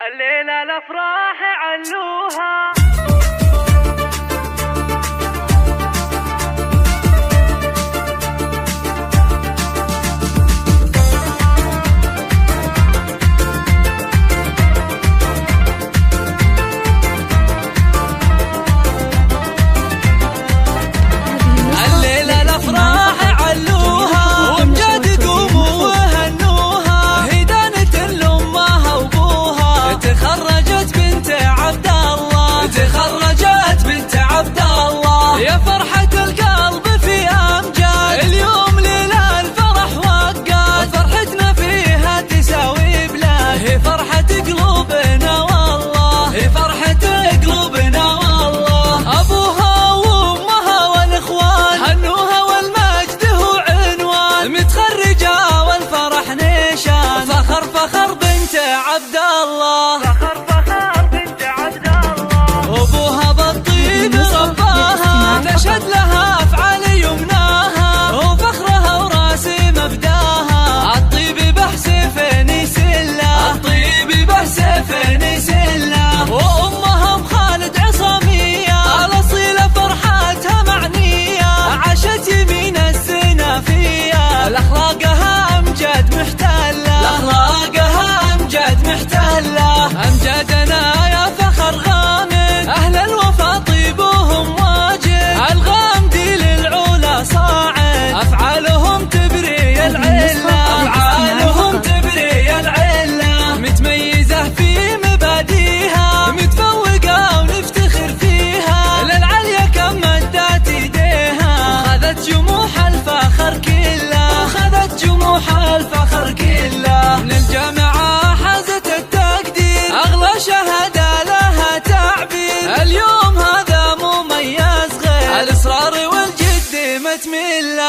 الليلة الأفراح علوها. الليلة الأفراح علوها وامجاد قوموا وهنوها، هدانة لأمها وأبوها تخرجت بنت عبد الله، تخرجت بنت عبد الله. يا فرحة القلب في أمجاد، اليوم ليلة الفرح وقاد، فرحتنا فيها تساوي بلاد، هي فرحة قلوبنا والله، هي فرحة قلوبنا والله. أبوها وأمها والإخوان هنوها والمجد هو عنوان، متخرجة والفرح نيشان، فخر فخر بنت عبد الله، فخر فخر بنت عبد الله. أبوها بالطيب رباها، تشهد لها أفعال يمناها، وفخرها وراسي مبداها، الطيب بحسفين سلة، الطيب بحسفين سلة. وأمها بخالد عصامية، الأصيلة فرحتها معنية، عاشت يمين السنافية، لأخلاقها أمجاد محتلة، لأخلاقها أمجاد محتلة. أمجادنا يا فخر غامد، أهل الوفا طيبهم واجد، الغامدي للعلا صاعد، أفعالهم تبري العلة، أفعالهم تبري العلة. متميزة في مباديها، متفوقة ونفتخر فيها، للعليا كم مدت ايديها، وخذت جموح الفخر كله، وخذت جموح الفخر كله. من الجامعة حازت التقدير، أغلى شهادة لها تعبير، اليوم هذا مميز غير، الإصرار والجد متملة.